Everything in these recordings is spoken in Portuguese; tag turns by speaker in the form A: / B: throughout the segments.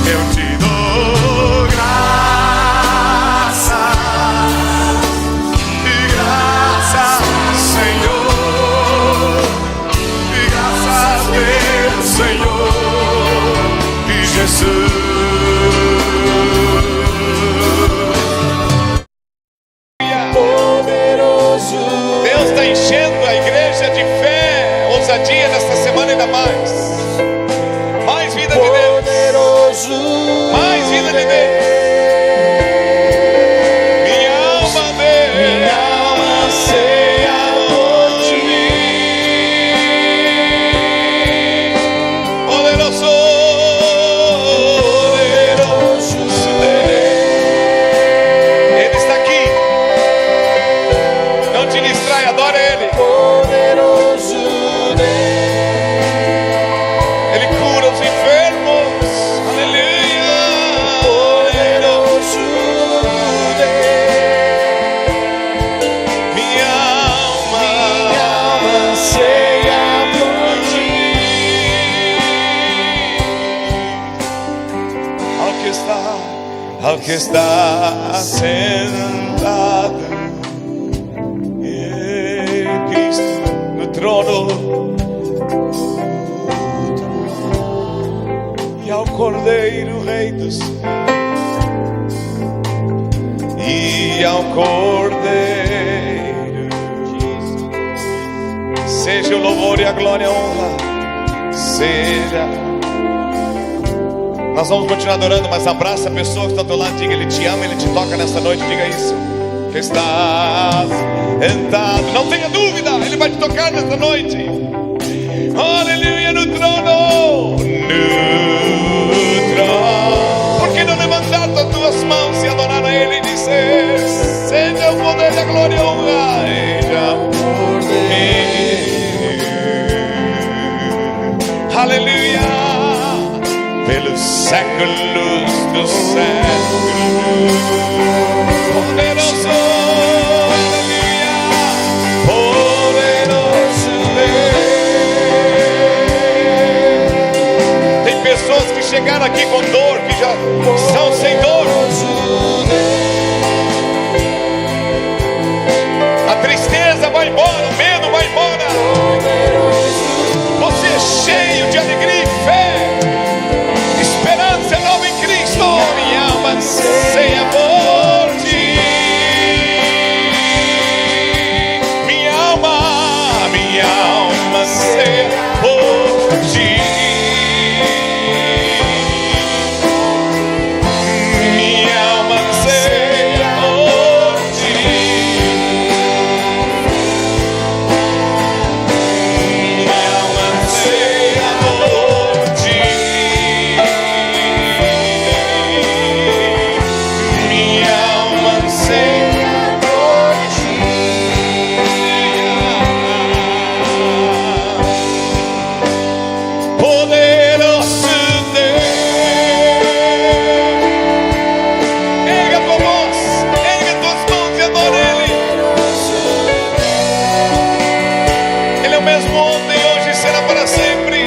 A: eu te dou graça, Senhor, e graças Deus, Senhor, e Jesus. Deus está enchendo a igreja de fé, ousadia nesta semana ainda mais. Mais vida de Deus, mais vida de Deus. Minha alma anseia por ti, poderoso, Ele está aqui. Não te distrai, adora Ele. Ele cura os enfermos. Aleluia. Minha alma anseia por ti. Ao que está sentado Cristo no trono, e ao Cordeiro Rei dos Céus, e ao Cordeiro, seja o louvor e a glória e a honra, seja. Nós vamos continuar adorando, mas abraça a pessoa que está ao teu lado, diga: Ele te ama, Ele te toca nessa noite, diga isso. Que estás sentado, não tenha dúvida, Ele vai te tocar nessa noite. Aleluia, no trono, por que não levantar as tuas mãos e adorar a Ele e dizer: seja o poder, a glória e a honra, seja por mim. Aleluia, pelos séculos dos séculos, poderoso, aleluia, poderoso Deus. Tem pessoas que chegaram aqui com dor, que já estão sem dor. A tristeza vai embora, o medo vai embora. Você é cheio de alegria e fé, esperança nova em Cristo. Minha alma anseia por ti. Minha alma anseia por ti. Minha alma anseia por ti. Minha alma anseia por ti. Minha alma anseia por ti. Poderoso Deus, erga tua voz, erga tuas mãos e adora Ele. Ele é o mesmo ontem, hoje e será para sempre.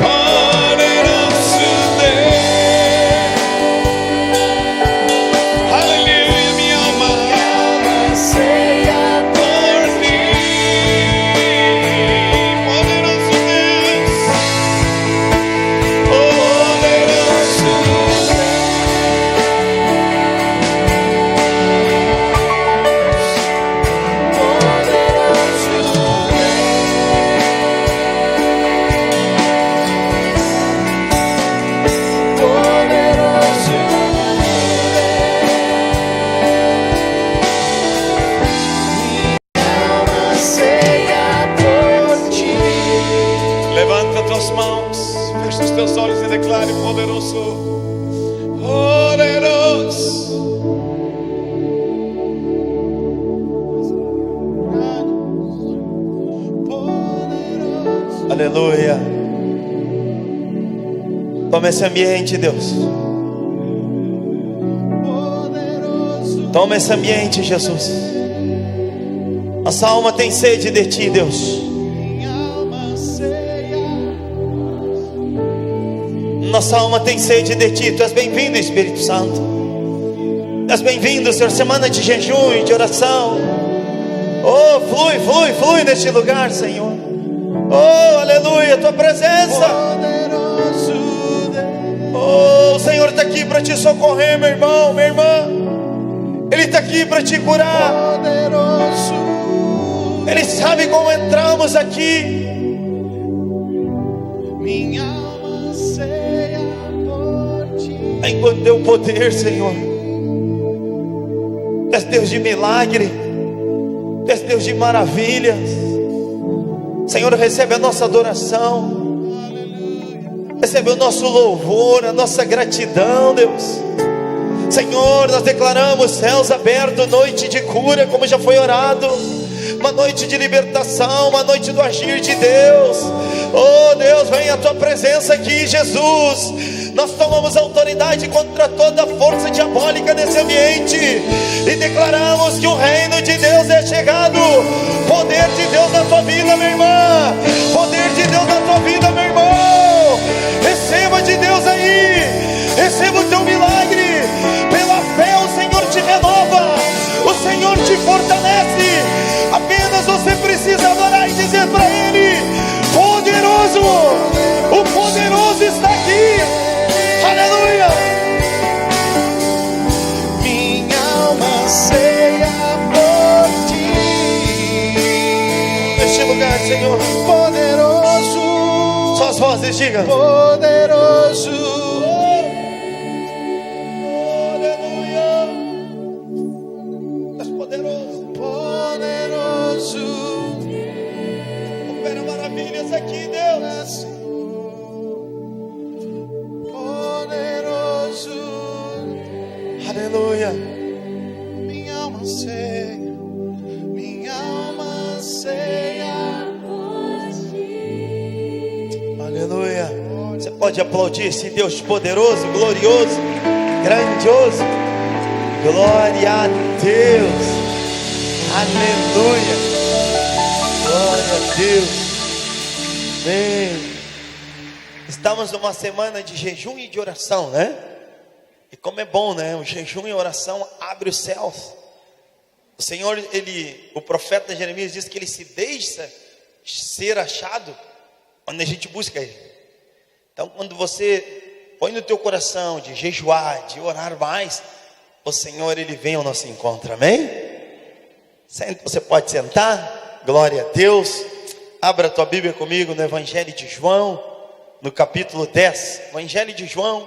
A: Poderoso Deus, aleluia, minha alma anseia por ti. Poderoso Deus, poderoso levanta tuas mãos, fecha os teus olhos e declare: poderoso, poderoso.
B: Aleluia. Toma esse ambiente, Deus. Toma esse ambiente, Jesus. Nossa alma tem sede de Ti, Deus. Nossa alma tem sede de Ti. Tu és bem-vindo, Espírito Santo. Tu és bem-vindo, Senhor. Semana de jejum e de oração. Oh, flui neste lugar, Senhor. Oh, aleluia, Tua presença. Oh, o Senhor está aqui para te socorrer, meu irmão, minha irmã. Ele está aqui para te curar. Ele sabe como entramos aqui.
C: Minha alma anseia por Ti.
B: Enquanto Teu poder, Senhor. Tu és Deus de milagre. Tu és Deus de maravilhas. Senhor, recebe a nossa adoração. Recebe o nosso louvor, a nossa gratidão, Deus. Senhor, nós declaramos céus abertos, noite de cura, como já foi orado. Uma noite de libertação, uma noite do agir de Deus. Oh Deus, vem a Tua presença aqui, Jesus. Nós tomamos autoridade contra toda força diabólica nesse ambiente e declaramos que o reino de Deus é chegado. Poder de Deus na tua vida, minha irmã. Poder de Deus na tua vida, meu irmão. Receba de Deus aí. Receba o teu milagre. Pela fé o Senhor te renova. O Senhor te fortalece. Apenas você precisa adorar e dizer para Ele: poderoso, o poderoso está aqui. Aleluia.
C: Minha alma anseia por Ti.
B: Neste lugar, Senhor.
C: Poderoso.
B: Só as vozes, diga.
C: Poderoso.
B: Aleluia. És poderoso.
C: Poderoso.
B: Opera maravilhas aqui, Deus.
C: Poderoso.
B: Aleluia.
C: Minha alma anseia. Minha alma anseia por Ti.
B: Aleluia. Você pode aplaudir esse Deus poderoso, glorioso, grandioso. Glória a Deus. Aleluia. Glória a Deus. Amém. Estamos numa semana de jejum e de oração, né? E como é bom, né? O jejum e a oração abre os céus. O Senhor, o profeta Jeremias diz que Ele se deixa ser achado quando a gente busca Ele. Então, quando você põe no teu coração de jejuar, de orar mais, o Senhor, Ele vem ao nosso encontro, amém? Você pode sentar, glória a Deus. Abra a tua Bíblia comigo no Evangelho de João, no capítulo 10. Evangelho de João,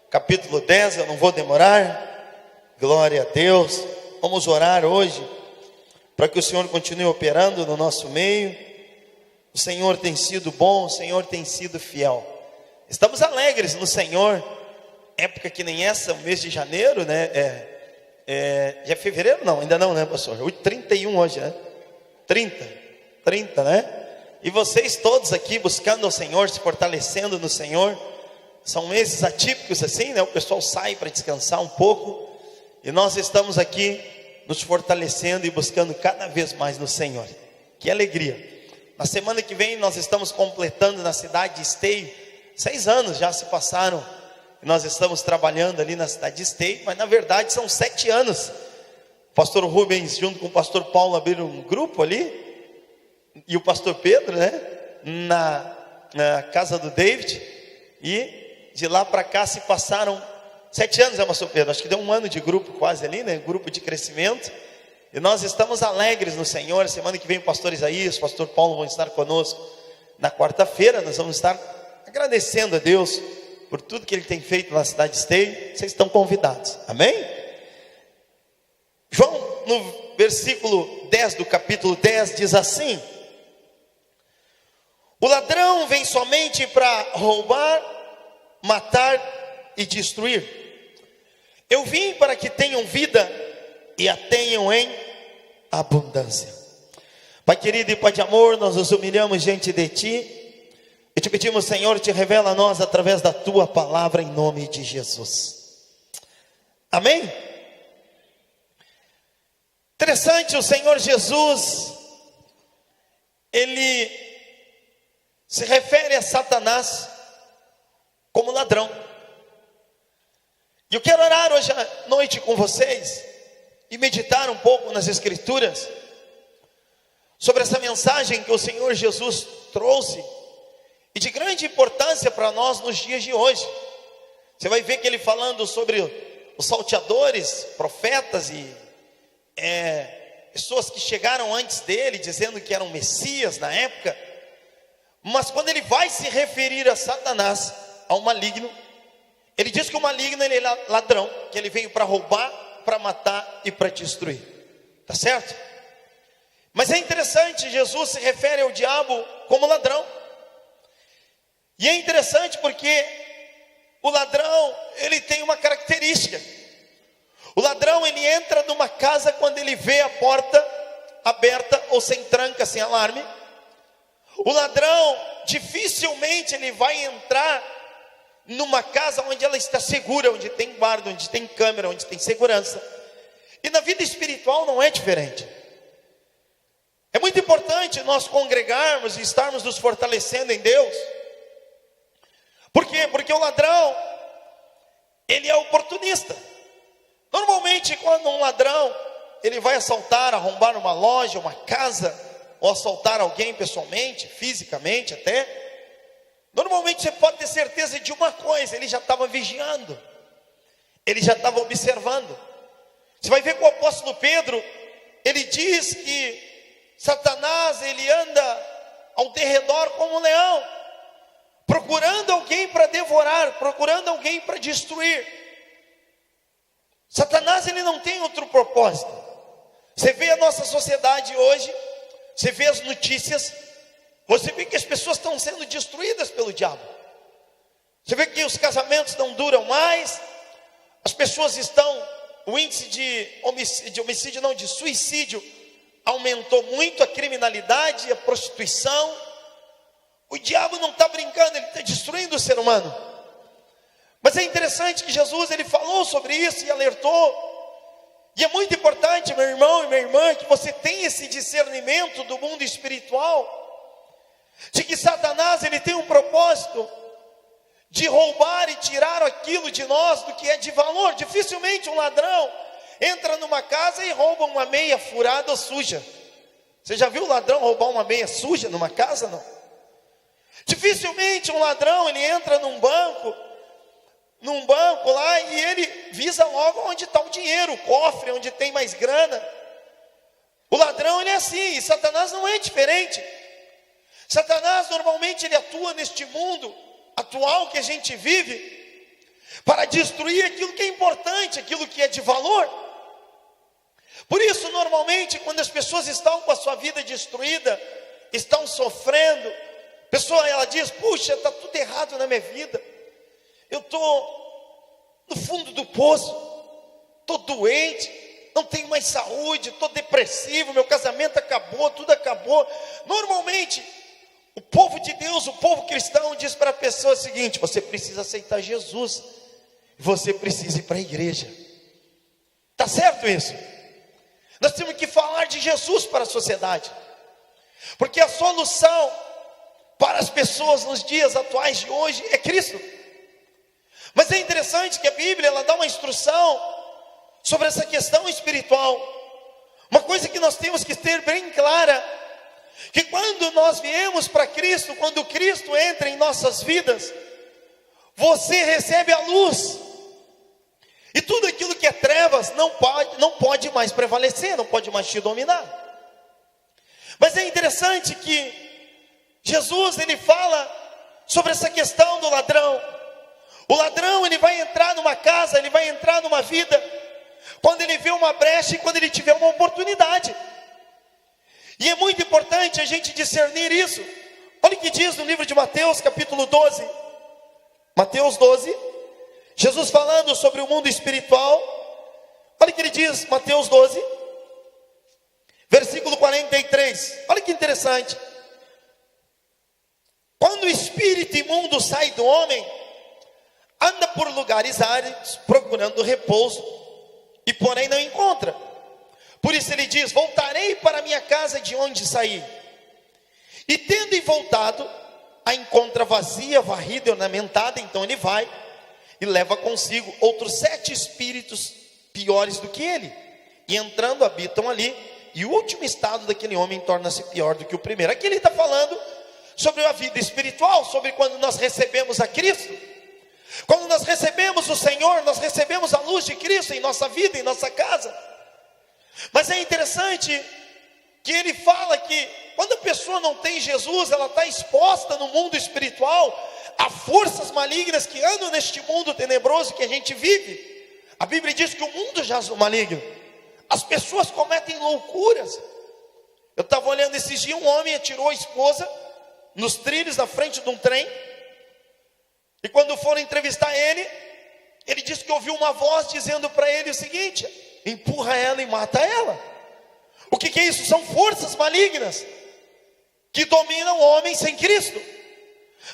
B: capítulo 10, eu não vou demorar. Glória a Deus. Vamos orar hoje para que o Senhor continue operando no nosso meio. O Senhor tem sido bom, o Senhor tem sido fiel. Estamos alegres no Senhor. Época que nem essa, o mês de janeiro, né? Já é fevereiro? Não, ainda não, né, pastor? 31 hoje, né? 30, né? E vocês todos aqui buscando ao Senhor, se fortalecendo no Senhor. São meses atípicos assim, né? O pessoal sai para descansar um pouco. E nós estamos aqui nos fortalecendo e buscando cada vez mais no Senhor. Que alegria. Na semana que vem nós estamos completando na cidade de Esteio. 6 anos já se passaram. E nós estamos trabalhando ali na cidade de Esteio. Mas na verdade são 7 anos. O pastor Rubens junto com o pastor Paulo abriram um grupo ali. E o pastor Pedro, né? Na casa do David. E de lá para cá se passaram 7 anos, né, pastor Pedro? Acho que deu 1 ano de grupo quase ali, né? Grupo de crescimento. E nós estamos alegres no Senhor. Semana que vem o pastor Isaías, o pastor Paulo vão estar conosco. Na quarta-feira nós vamos estar agradecendo a Deus por tudo que Ele tem feito na cidade de Esteio. Vocês estão convidados, amém? João, no versículo 10 do capítulo 10, diz assim: o ladrão vem somente para roubar, matar e destruir. Eu vim para que tenham vida e a tenham em abundância. Pai querido e Pai de amor, nós nos humilhamos diante de Ti e te pedimos, Senhor, te revela a nós através da Tua palavra em nome de Jesus. Amém? Interessante, o Senhor Jesus, Ele se refere a Satanás como ladrão. E eu quero orar hoje à noite com vocês e meditar um pouco nas Escrituras sobre essa mensagem que o Senhor Jesus trouxe e de grande importância para nós nos dias de hoje. Você vai ver que ele falando sobre os salteadores, profetas e pessoas que chegaram antes dele, dizendo que eram Messias na época. Mas quando ele vai se referir a Satanás, ao maligno, ele diz que o maligno ele é ladrão, que ele veio para roubar, para matar e para destruir. Tá certo? Mas é interessante, Jesus se refere ao diabo como ladrão. E é interessante porque o ladrão, ele tem uma característica. O ladrão, ele entra numa casa quando ele vê a porta aberta ou sem tranca, sem alarme. O ladrão, dificilmente ele vai entrar numa casa onde ela está segura, onde tem guarda, onde tem câmera, onde tem segurança. E na vida espiritual não é diferente. É muito importante nós congregarmos e estarmos nos fortalecendo em Deus. Por quê? Porque o ladrão, ele é oportunista. Normalmente quando um ladrão, ele vai assaltar, arrombar uma loja, uma casa, ou assaltar alguém pessoalmente, fisicamente até, normalmente você pode ter certeza de uma coisa: ele já estava vigiando, ele já estava observando. Você vai ver que o apóstolo Pedro, ele diz que Satanás, ele anda ao derredor como um leão, procurando alguém para devorar, procurando alguém para destruir. Satanás, ele não tem outro propósito. Você vê a nossa sociedade hoje, você vê as notícias, você vê que as pessoas estão sendo destruídas pelo diabo. Você vê que os casamentos não duram mais, as pessoas estão, o índice de suicídio aumentou muito, a criminalidade, a prostituição. O diabo não está brincando, ele está destruindo o ser humano. Mas é interessante que Jesus, ele falou sobre isso e alertou. E é muito importante, meu irmão e minha irmã, que você tenha esse discernimento do mundo espiritual, de que Satanás, ele tem um propósito de roubar e tirar aquilo de nós do que é de valor. Dificilmente um ladrão entra numa casa e rouba uma meia furada ou suja. Você já viu o ladrão roubar uma meia suja numa casa? Não. Dificilmente um ladrão, ele entra num banco lá e ele visa logo onde está o dinheiro, o cofre, onde tem mais grana. O ladrão, ele é assim, e Satanás não é diferente. Satanás normalmente ele atua neste mundo atual que a gente vive para destruir aquilo que é importante, aquilo que é de valor. Por isso, normalmente, quando as pessoas estão com a sua vida destruída, estão sofrendo, a pessoa, ela diz: puxa, está tudo errado na minha vida, eu estou no fundo do poço, estou doente, não tenho mais saúde, estou depressivo, meu casamento acabou, tudo acabou. Normalmente, o povo de Deus, o povo cristão diz para a pessoa o seguinte: você precisa aceitar Jesus, você precisa ir para a igreja. Está certo isso? Nós temos que falar de Jesus para a sociedade, porque a solução para as pessoas nos dias atuais de hoje é Cristo. Mas é interessante que a Bíblia, ela dá uma instrução sobre essa questão espiritual. Uma coisa que nós temos que ter bem clara, que quando nós viemos para Cristo, quando Cristo entra em nossas vidas, você recebe a luz. E tudo aquilo que é trevas não pode mais prevalecer, não pode mais te dominar. Mas é interessante que Jesus, ele fala sobre essa questão do ladrão. O ladrão, ele vai entrar numa casa, ele vai entrar numa vida, quando ele vê uma brecha e quando ele tiver uma oportunidade. E é muito importante a gente discernir isso. Olha o que diz no livro de Mateus, capítulo 12. Mateus 12, Jesus falando sobre o mundo espiritual. Olha o que ele diz, Mateus 12, versículo 43. Olha que interessante. Quando o espírito imundo sai do homem, anda por lugares áridos, procurando repouso, e porém não encontra. Por isso ele diz: voltarei para a minha casa de onde saí. E tendo voltado, a encontra vazia, varrida e ornamentada. Então ele vai e leva consigo outros 7 espíritos piores do que ele, e entrando habitam ali, e o último estado daquele homem torna-se pior do que o primeiro. Aqui ele está falando sobre a vida espiritual, sobre quando nós recebemos a Cristo. Quando nós recebemos o Senhor, nós recebemos a luz de Cristo em nossa vida, em nossa casa. Mas é interessante que ele fala que quando a pessoa não tem Jesus, ela está exposta no mundo espiritual a forças malignas que andam neste mundo tenebroso que a gente vive. A Bíblia diz que o mundo jaz no maligno. As pessoas cometem loucuras. Eu estava olhando esses dias, um homem atirou a esposa nos trilhos da frente de um trem. E quando foram entrevistar ele, ele disse que ouviu uma voz dizendo para ele o seguinte: empurra ela e mata ela. O que é isso? São forças malignas que dominam o homem sem Cristo.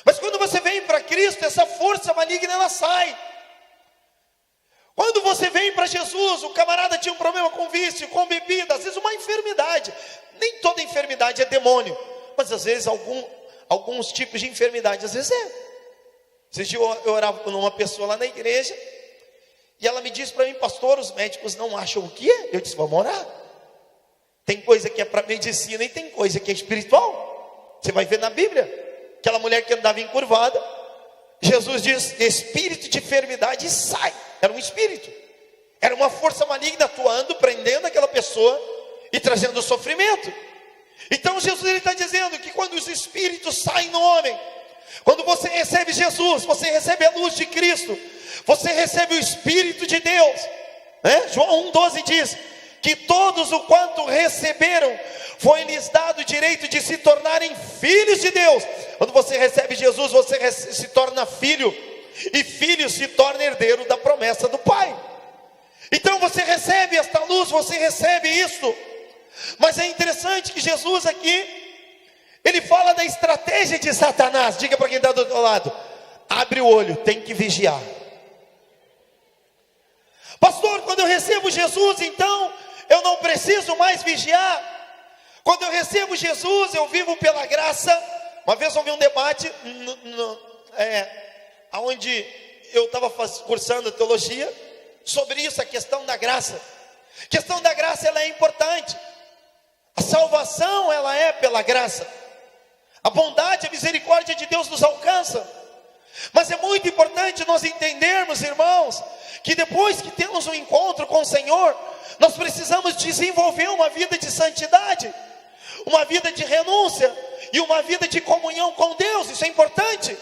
B: Mas quando você vem para Cristo, essa força maligna ela sai. Quando você vem para Jesus, o camarada tinha um problema com vício, com bebida, às vezes uma enfermidade. Nem toda enfermidade é demônio, mas às vezes alguns tipos de enfermidade, às vezes é. Esses dias eu orava com uma pessoa lá na igreja, e ela me disse para mim: pastor, os médicos não acham o que é? Eu disse: vamos orar. Tem coisa que é para medicina e tem coisa que é espiritual. Você vai ver na Bíblia, aquela mulher que andava encurvada, Jesus diz: espírito de enfermidade sai. Era um espírito, era uma força maligna atuando, prendendo aquela pessoa e trazendo sofrimento. Então Jesus está dizendo que quando os espíritos saem no homem, quando você recebe Jesus, você recebe a luz de Cristo, você recebe o Espírito de Deus, né? João 1,12 diz que todos o quanto receberam, foi-lhes dado o direito de se tornarem filhos de Deus. Quando você recebe Jesus, você se torna filho, e filho se torna herdeiro da promessa do Pai. Então você recebe esta luz, você recebe isso. Mas é interessante que Jesus aqui, ele fala da estratégia de Satanás. Diga para quem está do outro lado: abre o olho, tem que vigiar. Pastor, quando eu recebo Jesus, então eu não preciso mais vigiar. Quando eu recebo Jesus, eu vivo pela graça. Uma vez houve um debate onde eu estava cursando teologia sobre isso, a questão da graça. A questão da graça, ela é importante. A salvação, ela é pela graça. A bondade, a misericórdia de Deus nos alcança. Mas é muito importante nós entendermos, irmãos, que depois que temos um encontro com o Senhor, nós precisamos desenvolver uma vida de santidade, uma vida de renúncia e uma vida de comunhão com Deus. Isso é importante.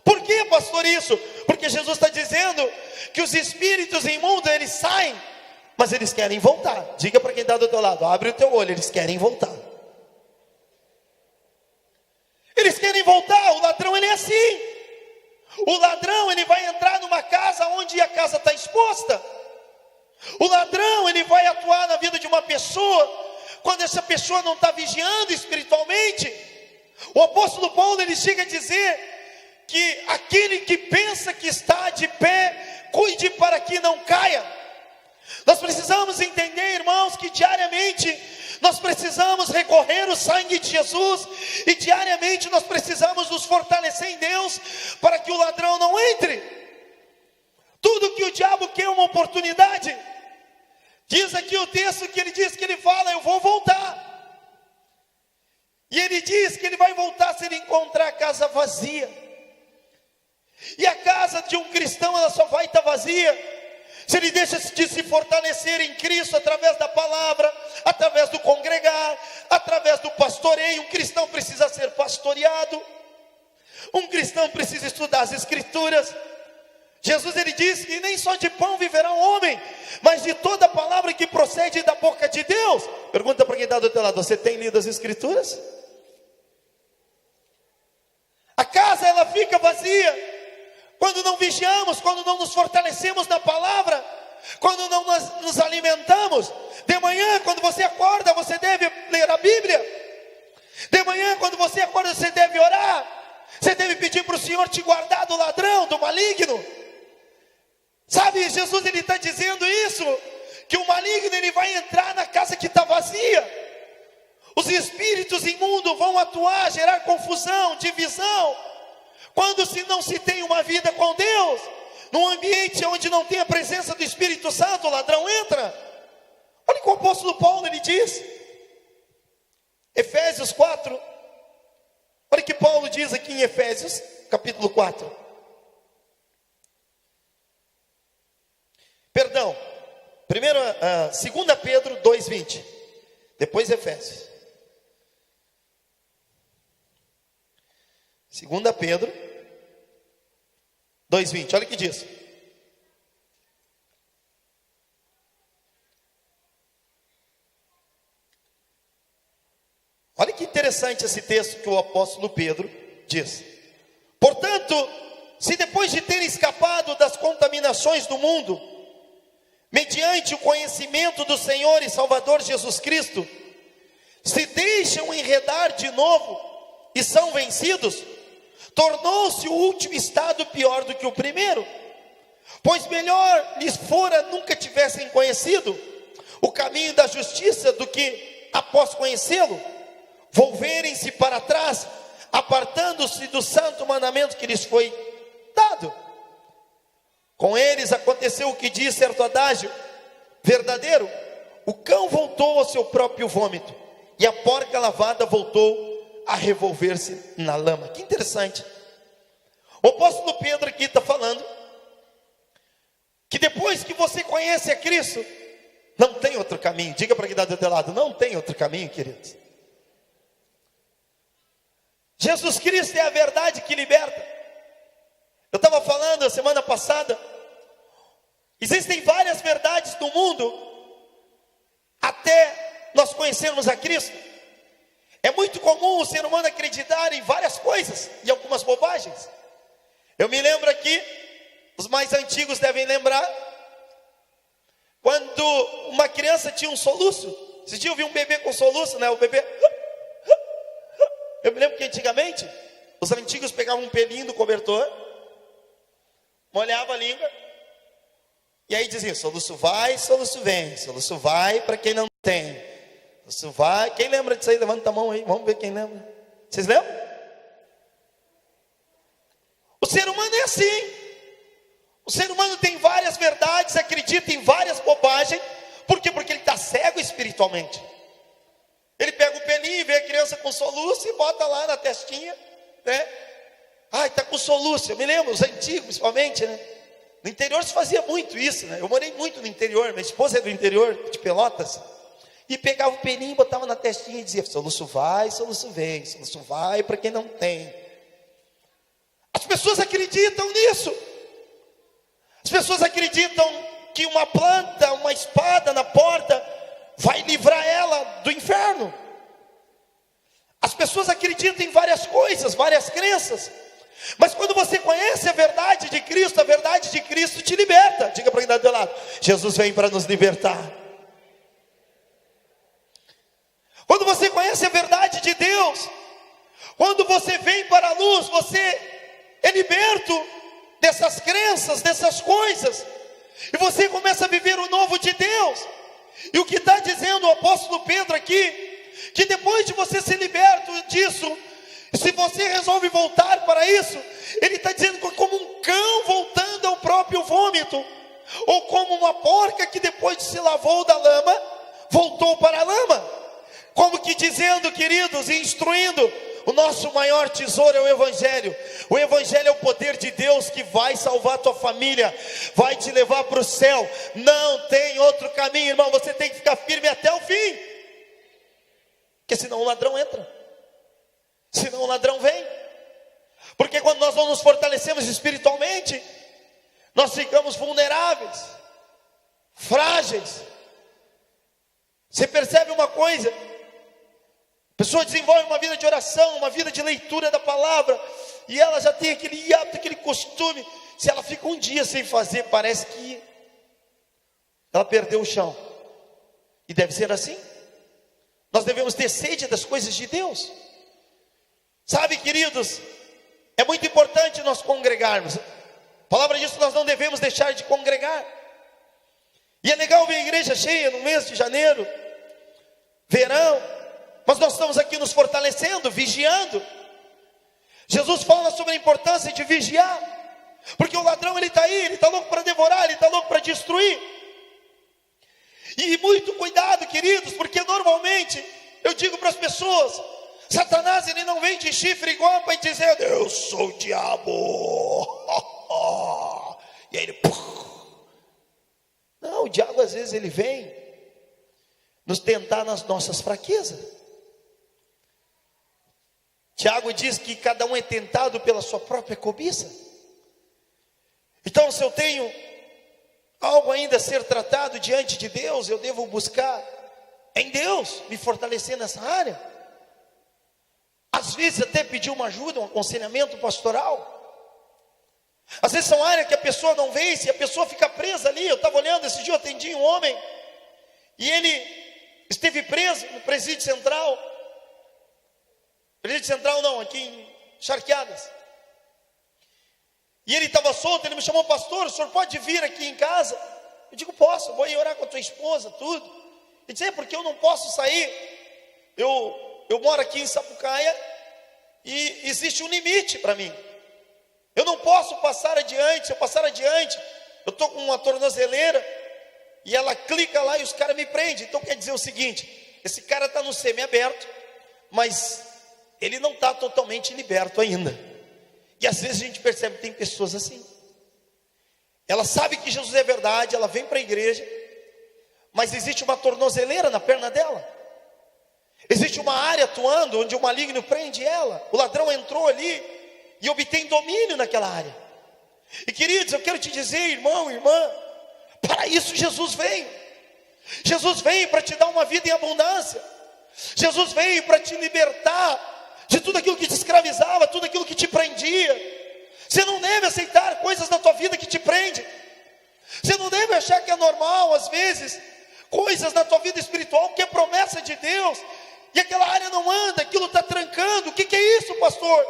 B: Por que, pastor, isso? Porque Jesus está dizendo que os espíritos imundos, eles saem, mas eles querem voltar. Diga para quem está do teu lado: abre o teu olho, eles querem voltar. Eles querem voltar. O ladrão, ele é assim. O ladrão, ele vai entrar numa casa onde a casa está exposta. O ladrão, ele vai atuar na vida de uma pessoa quando essa pessoa não está vigiando espiritualmente. O apóstolo Paulo, ele chega a dizer que aquele que pensa que está de pé, cuide para que não caia. Nós precisamos entender, irmãos, que diariamente nós precisamos recorrer ao sangue de Jesus, e diariamente nós precisamos nos fortalecer em Deus, para que o ladrão não entre. Tudo que o diabo quer é uma oportunidade. Diz aqui o texto que ele diz, que ele fala: eu vou voltar. E ele diz que ele vai voltar se ele encontrar a casa vazia. E a casa de um cristão, ela só vai estar vazia se ele deixa de se fortalecer em Cristo, através da palavra, através do congregar, através do pastoreio. Um cristão precisa ser pastoreado, um cristão precisa estudar as Escrituras. Jesus, ele disse que nem só de pão viverá o homem, mas de toda a palavra que procede da boca de Deus. Pergunta para quem está do teu lado: você tem lido as Escrituras? A casa, ela fica vazia quando não vigiamos, quando não nos fortalecemos na palavra, quando não nos alimentamos. De manhã, quando você acorda, você deve ler a Bíblia. De manhã, quando você acorda, você deve orar. Você deve pedir para o Senhor te guardar do ladrão, do maligno. Sabe, Jesus, ele está dizendo isso, que o maligno, ele vai entrar na casa que está vazia. Os espíritos imundos vão atuar, gerar confusão, divisão. Quando se não se tem uma vida com Deus, num ambiente onde não tem a presença do Espírito Santo, o ladrão entra. Olha o que o apóstolo Paulo ele diz. Efésios 4. Olha o que Paulo diz aqui em Efésios, capítulo 4. Perdão. 2 Pedro 2:20. Depois Efésios. 2 Pedro 2:20. Olha o que diz. Olha que interessante esse texto que o apóstolo Pedro diz. Portanto, se depois de terem escapado das contaminações do mundo, mediante o conhecimento do Senhor e Salvador Jesus Cristo, se deixam enredar de novo e são vencidos, tornou-se o último estado pior do que o primeiro. Pois melhor lhes fora nunca tivessem conhecido o caminho da justiça do que, após conhecê-lo, volverem-se para trás, apartando-se do santo mandamento que lhes foi dado. Com eles aconteceu o que diz certo adágio verdadeiro: o cão voltou ao seu próprio vômito, e a porca lavada voltou a revolver-se na lama. Que interessante. O apóstolo Pedro aqui está falando que depois que você conhece a Cristo, não tem outro caminho. Diga para quem está do teu lado: não tem outro caminho, queridos. Jesus Cristo é a verdade que liberta. Eu estava falando a semana passada, existem várias verdades no mundo até nós conhecermos a Cristo. É muito comum o ser humano acreditar em várias coisas e algumas bobagens. Eu me lembro aqui, os mais antigos devem lembrar, quando uma criança tinha um soluço. Vocês já viram um bebê com soluço, né? O bebê... Eu me lembro que antigamente, os antigos pegavam um pelinho do cobertor, molhava a língua, e aí diziam: soluço vai, soluço vem. Soluço vai para quem não tem. Soluço vai. Quem lembra disso aí? Levanta a mão aí, vamos ver quem lembra. Vocês lembram? O ser humano é assim. O ser humano tem várias verdades, acredita em várias bobagens. Por quê? Porque ele está cego espiritualmente. Ele pega o pelinho, vê a criança com soluço e bota lá na testinha, né? Ai, está com soluço. Eu me lembro, os antigos principalmente, né? No interior se fazia muito isso, né? Eu morei muito no interior, minha esposa é do interior, de Pelotas. E pegava o pelinho, botava na testinha e dizia: soluço vai, soluço vem. Soluço vai para quem não tem. As pessoas acreditam nisso. As pessoas acreditam que uma planta, uma espada na porta vai livrar ela do inferno. As pessoas acreditam em várias coisas, várias crenças. Mas quando você conhece a verdade de Cristo te liberta. Diga para quem está do teu lado: Jesus vem para nos libertar. Quando você conhece a verdade de Deus, quando você vem para a luz, você é liberto dessas crenças, dessas coisas, e você começa a viver o novo de Deus. E o que está dizendo o apóstolo Pedro aqui, que depois de você ser liberto disso, se você resolve voltar para isso, ele está dizendo que como um cão voltando ao próprio vômito, ou como uma porca que depois de se lavou da lama, voltou para a lama. Como que dizendo, queridos, e instruindo, o nosso maior tesouro é o Evangelho. O Evangelho é o poder de Deus que vai salvar a tua família, vai te levar para o céu. Não tem outro caminho, irmão. Você tem que ficar firme até o fim, porque senão o ladrão entra, senão o ladrão vem. Porque quando nós não nos fortalecemos espiritualmente, nós ficamos vulneráveis, frágeis. Você percebe uma coisa? A pessoa desenvolve uma vida de oração, uma vida de leitura da palavra, e ela já tem aquele hábito, aquele costume. Se ela fica um dia sem fazer, parece que ela perdeu o chão. E deve ser assim. Nós devemos ter sede das coisas de Deus. Sabe, queridos, é muito importante nós congregarmos. A palavra diz que nós não devemos deixar de congregar. E é legal ver a igreja cheia no mês de janeiro, verão. Mas nós estamos aqui nos fortalecendo, vigiando. Jesus fala sobre a importância de vigiar. Porque o ladrão, ele está aí, ele está louco para devorar, ele está louco para destruir. E muito cuidado, queridos, porque normalmente eu digo para as pessoas: Satanás, ele não vem de chifre igual para dizer eu sou o diabo. E aí ele... Não, o diabo às vezes ele vem nos tentar nas nossas fraquezas. Tiago diz que cada um é tentado pela sua própria cobiça. Então, se eu tenho algo ainda a ser tratado diante de Deus, eu devo buscar em Deus me fortalecer nessa área. Às vezes até pedir uma ajuda, um aconselhamento pastoral. Às vezes são áreas que a pessoa não vence e a pessoa fica presa ali. Eu estava olhando, esse dia eu atendi um homem e ele esteve preso no presídio central. Presídio central não, aqui em Charqueadas. E ele estava solto, ele me chamou: pastor, o senhor pode vir aqui em casa? Eu digo: posso, vou ir orar com a tua esposa, tudo. Ele disse: porque eu não posso sair. Eu moro aqui em Sapucaia e existe um limite para mim. Eu não posso passar adiante. Se eu passar adiante, eu estou com uma tornozeleira e ela clica lá e os caras me prendem. Então quer dizer o seguinte: esse cara está no semi-aberto, mas ele não está totalmente liberto ainda. E às vezes a gente percebe que tem pessoas assim. Ela sabe que Jesus é verdade, ela vem para a igreja, mas existe uma tornozeleira na perna dela. Existe uma área atuando onde o maligno prende ela. O ladrão entrou ali e obtém domínio naquela área. E queridos, eu quero te dizer, irmão, irmã, para isso Jesus veio. Jesus veio para te dar uma vida em abundância. Jesus veio para te libertar de tudo aquilo que te escravizava, tudo aquilo que te prendia. Você não deve aceitar coisas na tua vida que te prendem. Você não deve achar que é normal, às vezes, coisas na tua vida espiritual que é promessa de Deus, e aquela área não anda, aquilo está trancando. O que é isso, pastor?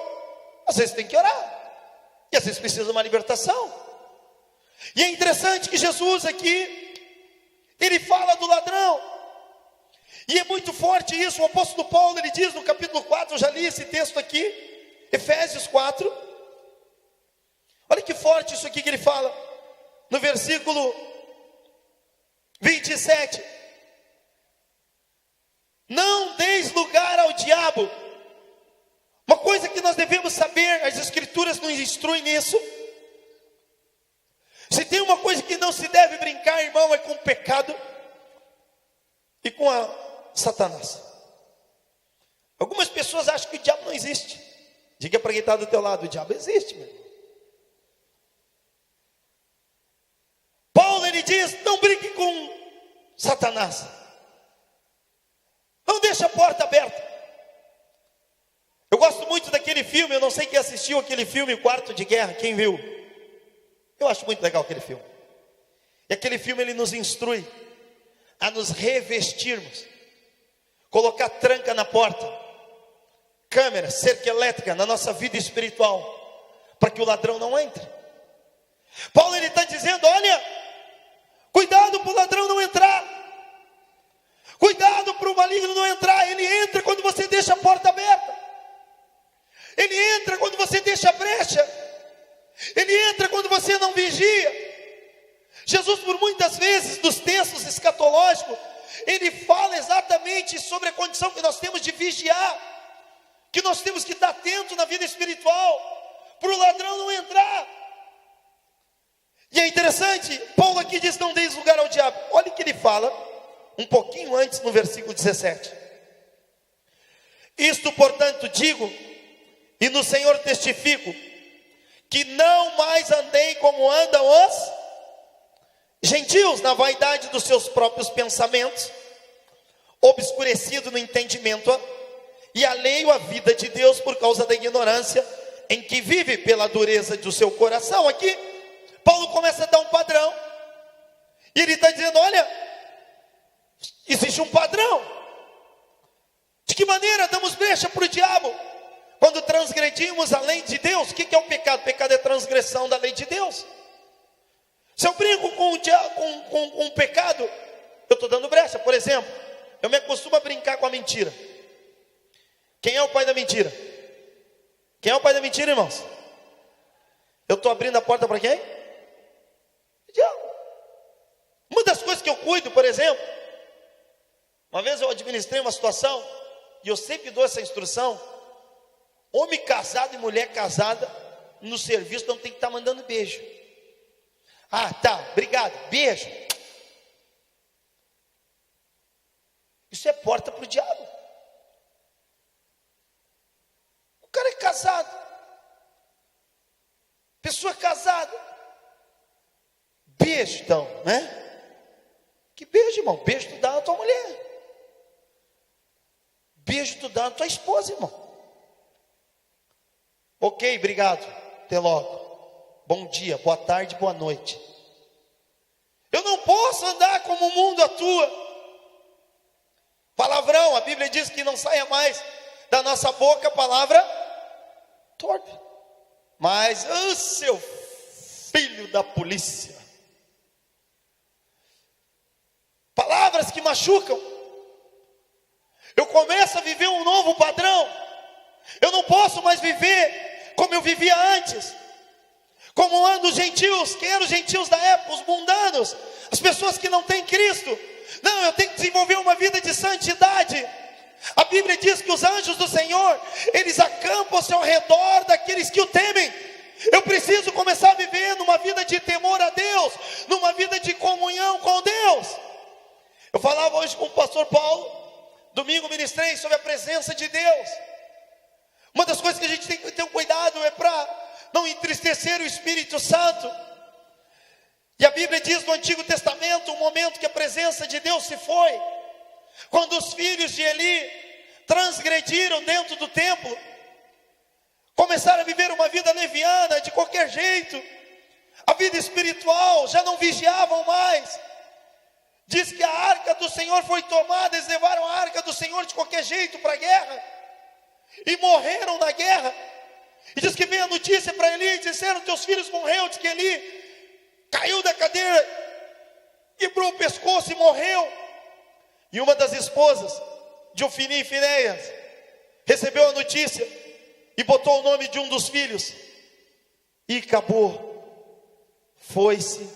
B: Às vezes tem que orar, e às vezes precisa de uma libertação. E é interessante que Jesus aqui, ele fala do ladrão. E é muito forte isso. O apóstolo Paulo, ele diz no capítulo 4, eu já li esse texto aqui, Efésios 4. Olha que forte isso aqui que ele fala, no versículo 27. Não deis lugar ao diabo. Uma coisa que nós devemos saber, as escrituras nos instruem nisso. Se tem uma coisa que não se deve brincar, irmão, é com o pecado e com a Satanás. Algumas pessoas acham que o diabo não existe. Diga para quem está do teu lado: o diabo existe, meu irmão. Paulo, ele diz: não brinque com Satanás. Não deixe a porta aberta. Eu gosto muito daquele filme, eu não sei quem assistiu aquele filme, Quarto de Guerra, quem viu? Eu acho muito legal aquele filme. E aquele filme, ele nos instrui a nos revestirmos, colocar tranca na porta, câmera, cerca elétrica na nossa vida espiritual, para que o ladrão não entre. Paulo, ele está dizendo: olha, cuidado para o ladrão não entrar, cuidado para o maligno não entrar. Ele entra quando você deixa a porta aberta, ele entra quando você deixa a brecha, ele entra quando você não vigia. Jesus, por muitas vezes, nos textos escatológicos, ele fala exatamente sobre a condição que nós temos de vigiar, que nós temos que estar atento na vida espiritual, para o ladrão não entrar. E é interessante, Paulo aqui diz: não deis lugar ao diabo. Olha o que ele fala, um pouquinho antes, no versículo 17. Isto, portanto, digo, e no Senhor testifico, que não mais andei como andam os gentios, na vaidade dos seus próprios pensamentos, obscurecido no entendimento, e alheio à vida de Deus por causa da ignorância em que vive, pela dureza do seu coração. Aqui Paulo começa a dar um padrão, e ele está dizendo: olha, existe um padrão. De que maneira damos brecha para o diabo? Quando transgredimos a lei de Deus. O que é o pecado? O pecado é transgressão da lei de Deus. Se eu brinco com o pecado, eu estou dando brecha. Por exemplo, eu me acostumo a brincar com a mentira. Quem é o pai da mentira? Quem é o pai da mentira, irmãos? Eu estou abrindo a porta para quem? O diabo. Uma das coisas que eu cuido, por exemplo, uma vez eu administrei uma situação, e eu sempre dou essa instrução: homem casado e mulher casada no serviço não tem que estar mandando beijo. Ah, tá, obrigado, beijo. Isso é porta para o diabo. O cara é casado, pessoa casada, beijo então, né? Que beijo, irmão? Beijo tu dá na tua mulher, beijo tu dá na tua esposa, irmão. Ok, obrigado, até logo, bom dia, boa tarde, boa noite. Eu não posso andar como o mundo atua. Palavrão, a Bíblia diz que não saia mais da nossa boca a palavra torpe. Mas, o seu filho da polícia, palavras que machucam. Eu começo a viver um novo padrão. Eu não posso mais viver como eu vivia antes. Como andam os gentios. Quem eram os gentios da época? Os mundanos, as pessoas que não têm Cristo. Não, eu tenho que desenvolver uma vida de santidade. A Bíblia diz que os anjos do Senhor, eles acampam-se ao redor daqueles que o temem. Eu preciso começar a viver numa vida de temor a Deus, numa vida de comunhão com Deus. Eu falava hoje com o pastor Paulo, domingo ministrei sobre a presença de Deus. Uma das coisas que a gente tem que ter um cuidado é para não entristecer o Espírito Santo. E a Bíblia diz no Antigo Testamento, o momento que a presença de Deus se foi, quando os filhos de Eli transgrediram dentro do templo, começaram a viver uma vida leviana, de qualquer jeito, a vida espiritual, já não vigiavam mais. Diz que a arca do Senhor foi tomada, eles levaram a arca do Senhor de qualquer jeito para a guerra, e morreram na guerra. E diz que veio a notícia para Eli, e disseram: teus filhos morreram. Diz que Eli caiu da cadeira, quebrou o pescoço e morreu. E uma das esposas de Ofni e Finéias recebeu a notícia e botou o nome de um dos filhos, e acabou. Foi-se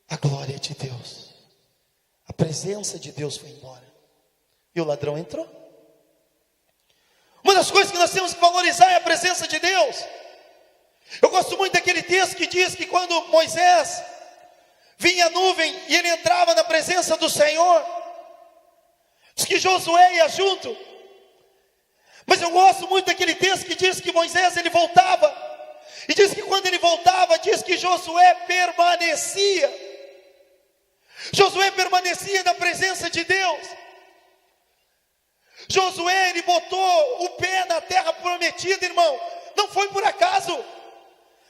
B: a glória de Deus, a presença de Deus foi embora, e o ladrão entrou. Uma das coisas que nós temos que valorizar é a presença de Deus. Eu gosto muito daquele texto que diz que quando Moisés vinha a nuvem e ele entrava na presença do Senhor, diz que Josué ia junto. Mas eu gosto muito daquele texto que diz que Moisés ele voltava, e diz que quando ele voltava, diz que Josué permanecia. Josué permanecia na presença de Deus. Josué, ele botou o pé na terra prometida, irmão. Não foi por acaso.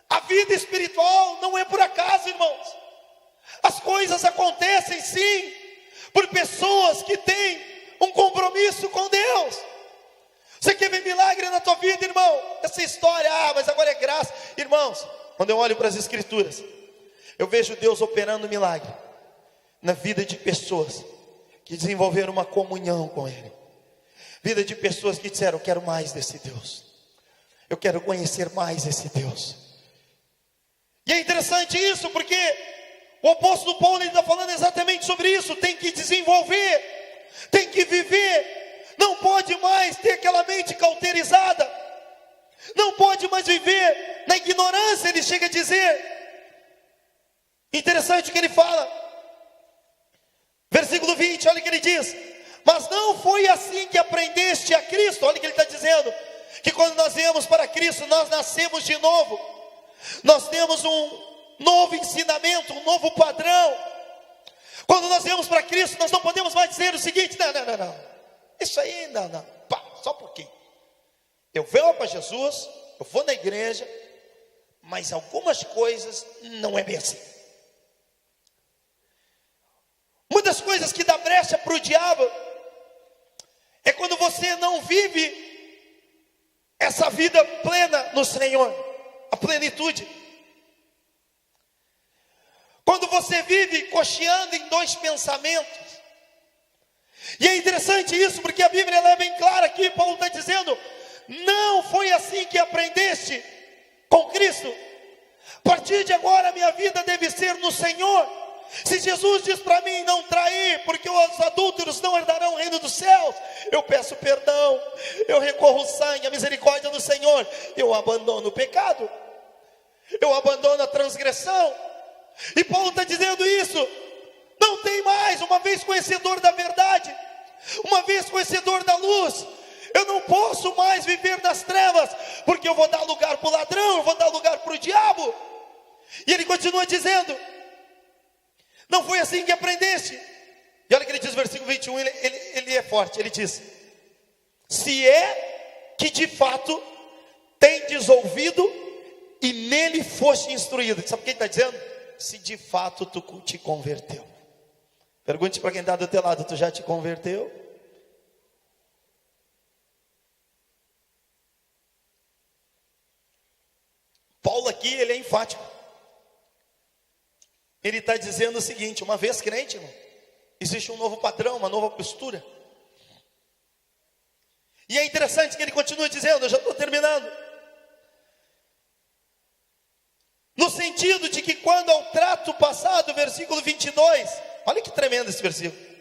B: A vida espiritual não é por acaso, irmãos. As coisas acontecem sim, por pessoas que têm um compromisso com Deus. Você quer ver milagre na tua vida, irmão? Essa história, mas agora é graça. Irmãos, quando eu olho para as Escrituras, eu vejo Deus operando milagre na vida de pessoas que desenvolveram uma comunhão com Ele. Vida de pessoas que disseram: eu quero mais desse Deus, eu quero conhecer mais esse Deus. E é interessante isso, porque o apóstolo Paulo está falando exatamente sobre isso. Tem que desenvolver, tem que viver. Não pode mais ter aquela mente cauterizada, não pode mais viver na ignorância. Ele chega a dizer, interessante o que ele fala, versículo 20, olha o que ele diz: mas não foi assim que aprendeste a Cristo. Olha o que ele está dizendo, que quando nós viemos para Cristo, nós nascemos de novo. Nós temos um novo ensinamento, um novo padrão. Quando nós viemos para Cristo, nós não podemos mais dizer o seguinte: não, isso aí, não, pá, só um pouquinho. Eu venho para Jesus, eu vou na igreja, mas algumas coisas não é bem assim. Uma das coisas que dá brecha para o diabo é quando você não vive essa vida plena no Senhor, a plenitude. Quando você vive cocheando em dois pensamentos, E é interessante isso, porque a Bíblia ela é bem clara aqui. Paulo está dizendo: não foi assim que aprendeste com Cristo. A partir de agora a minha vida deve ser no Senhor. Se Jesus diz para mim não trair, porque os adúlteros não herdarão o reino dos céus, eu peço perdão, eu recorro ao sangue, a misericórdia do Senhor, eu abandono o pecado, eu abandono a transgressão. E Paulo está dizendo isso: não tem mais, uma vez conhecedor da verdade, uma vez conhecedor da luz, eu não posso mais viver nas trevas, porque eu vou dar lugar para o ladrão, eu vou dar lugar para o diabo. E ele continua dizendo: não foi assim que aprendeste. E olha o que ele diz no versículo 21, ele é forte, ele diz: se é que de fato tendes ouvido e nele foste instruído. Sabe o que ele está dizendo? Se de fato tu te converteu. Pergunte para quem está do teu lado: tu já te converteu? Paulo aqui, ele é enfático. Ele está dizendo o seguinte: uma vez crente, irmão, existe um novo padrão, uma nova postura. E é interessante que ele continua dizendo, eu já estou terminando, no sentido de que quando ao trato passado, versículo 22, olha que tremendo esse versículo.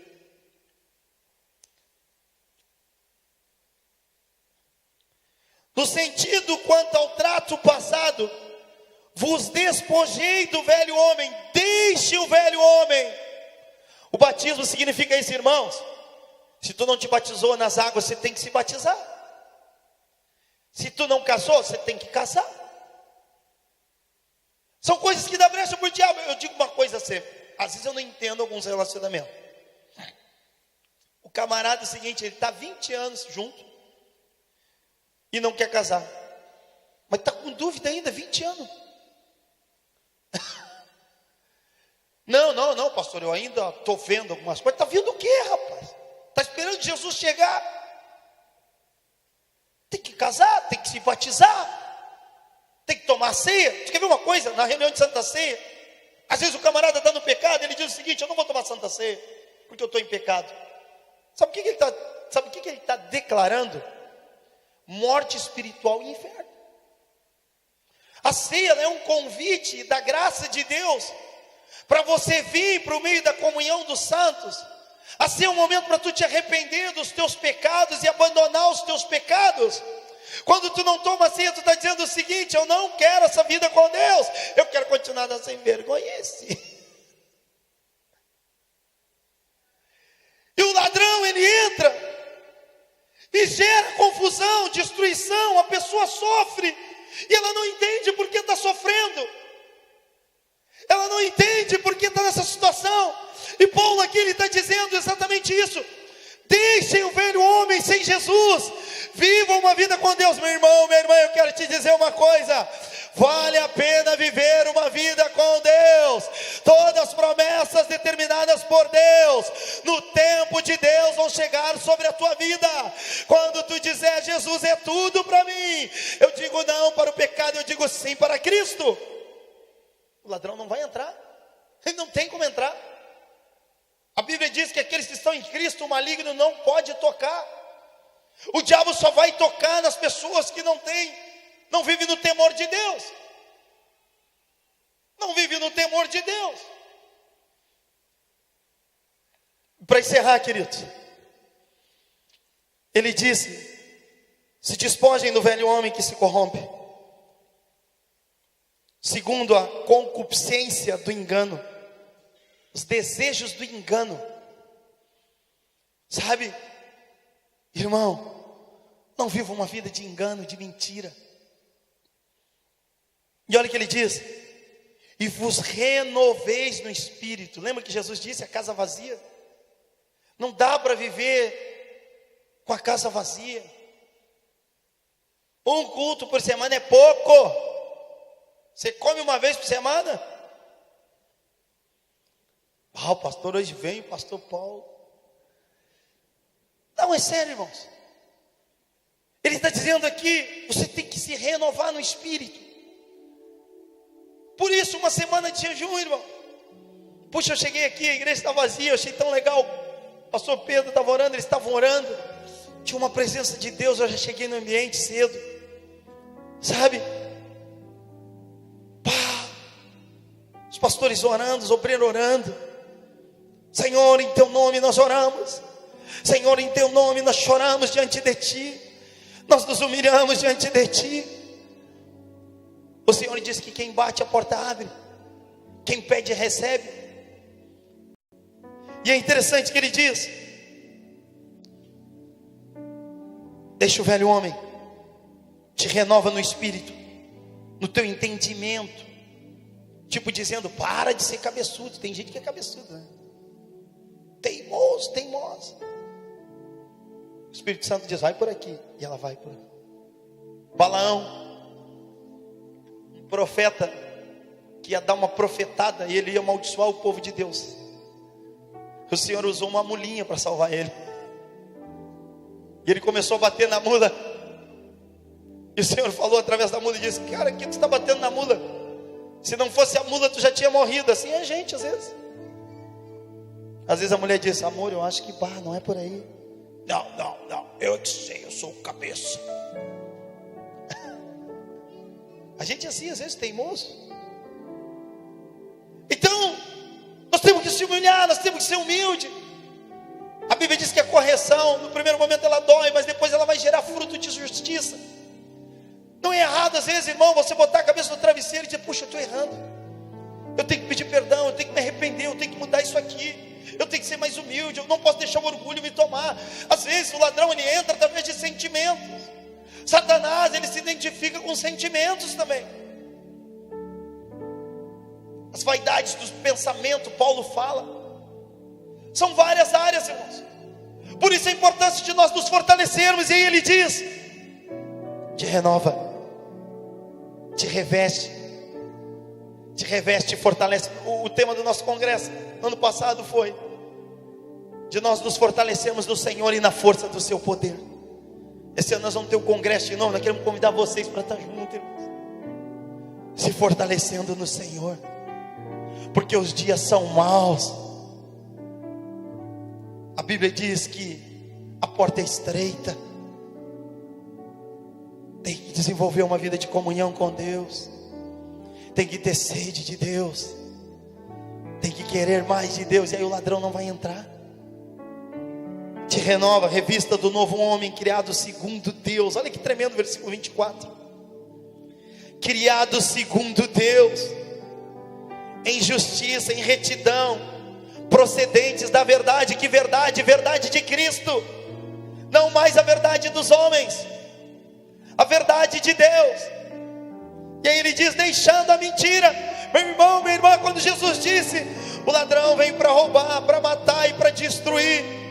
B: No sentido quanto ao trato passado, vos despojei do velho homem, deixe o velho homem. O batismo significa isso, irmãos. Se tu não te batizou nas águas, você tem que se batizar. Se tu não casou, você tem que casar. São coisas que dá brecha para o diabo. Eu digo uma coisa sempre, às vezes eu não entendo alguns relacionamentos. O camarada é o seguinte, ele está 20 anos junto e não quer casar, mas está com dúvida ainda, 20 anos. Não, pastor, eu ainda estou vendo algumas coisas. Está vendo o quê, rapaz? Está esperando Jesus chegar? Tem que casar, tem que se batizar, tem que tomar ceia. Você quer ver uma coisa? Na reunião de Santa Ceia, às vezes o camarada está no pecado, ele diz o seguinte: eu não vou tomar Santa Ceia, porque eu estou em pecado. Sabe o que ele está declarando? Morte espiritual e inferno. A ceia é um convite da graça de Deus para você vir para o meio da comunhão dos santos. Assim é um momento para tu te arrepender dos teus pecados e abandonar os teus pecados. Quando tu não toma ceia, tu está dizendo o seguinte: eu não quero essa vida com Deus, eu quero continuar na sem vergonhice. E o ladrão, ele entra e gera confusão, destruição, a pessoa sofre e ela não entende por que está sofrendo. Ela não entende porque está nessa situação. E Paulo aqui, ele está dizendo exatamente isso: deixem o velho homem sem Jesus, vivam uma vida com Deus. Meu irmão, minha irmã, eu quero te dizer uma coisa: vale a pena viver uma vida com Deus. Todas as promessas determinadas por Deus, no tempo de Deus, vão chegar sobre a tua vida. Quando tu dizer Jesus é tudo para mim, eu digo não para o pecado, eu digo sim para Cristo. O ladrão não vai entrar, ele não tem como entrar. A Bíblia diz que aqueles que estão em Cristo, o maligno não pode tocar. O diabo só vai tocar nas pessoas que não vivem no temor de Deus. Não vivem no temor de Deus. Para encerrar, queridos, ele disse: se despojem do velho homem que se corrompe, segundo a concupiscência do engano, os desejos do engano. Sabe, irmão, não viva uma vida de engano, de mentira. E olha o que ele diz: e vos renoveis no espírito. Lembra que Jesus disse: a casa vazia? Não dá para viver com a casa vazia. Um culto por semana é pouco. Você come uma vez por semana? O pastor hoje vem, o pastor Paulo. Não, é sério, irmãos. Ele está dizendo aqui: você tem que se renovar no espírito. Por isso, uma semana de jejum, irmão. Puxa, eu cheguei aqui, a igreja está vazia, eu achei tão legal Pastor Pedro estava orando, eles estavam orando. Tinha uma presença de Deus. Eu já cheguei no ambiente cedo, sabe? Pá, os pastores orando, os obreiros orando. Senhor, em teu nome nós oramos. Senhor, em teu nome nós choramos diante de ti. Nós nos humilhamos diante de ti. O Senhor diz que quem bate a porta abre, quem pede recebe. E é interessante que ele diz: deixa o velho homem, te renova no espírito, no teu entendimento. Tipo dizendo, para de ser cabeçudo. Tem gente que é cabeçudo, né? Teimoso, teimosa. O Espírito Santo diz, vai por aqui. E ela vai por aqui. Balaão, um profeta que ia dar uma profetada e ele ia amaldiçoar o povo de Deus. O Senhor usou uma mulinha para salvar ele. E ele começou a bater na mula. E o Senhor falou através da mula e disse, cara, que tu está batendo na mula? Se não fosse a mula, tu já tinha morrido. Assim é a gente, às vezes. Às vezes a mulher diz, amor, eu acho que não é por aí. Não, eu que sei, eu sou o cabeça. A gente é assim, às vezes, teimoso. Então, nós temos que se humilhar, nós temos que ser humilde. A Bíblia diz que a correção, no primeiro momento ela dói, mas depois ela vai gerar fruto de justiça. Não é errado, às vezes, irmão, você botar a cabeça no travesseiro e dizer, puxa, eu estou errando. Eu tenho que pedir perdão, eu tenho que me arrepender, eu tenho que mudar isso aqui. Eu tenho que ser mais humilde, eu não posso deixar o orgulho me tomar. Às vezes o ladrão ele entra através de sentimentos. Satanás ele se identifica com sentimentos também. As vaidades do pensamento, Paulo fala. São várias áreas, irmãos. Por isso a importância de nós nos fortalecermos. E aí ele diz, te renova, te reveste, te fortalece. O tema do nosso congresso ano passado foi de nós nos fortalecermos no Senhor e na força do seu poder. Esse ano nós vamos ter um congresso de novo. Nós queremos convidar vocês para estar juntos, irmãos, se fortalecendo no Senhor, porque os dias são maus. A Bíblia diz que a porta é estreita. Tem que desenvolver uma vida de comunhão com Deus. Tem que ter sede de Deus. Tem que querer mais de Deus. E aí o ladrão não vai entrar. Te renova, revista do novo homem, criado segundo Deus. Olha que tremendo versículo 24. Criado segundo Deus, em justiça, em retidão, procedentes da verdade. Que verdade? Verdade de Cristo. Não mais a verdade dos homens, a verdade de Deus. E aí ele diz, deixando a mentira. Meu irmão, minha irmã, quando Jesus disse, o ladrão vem para roubar, para matar e para destruir.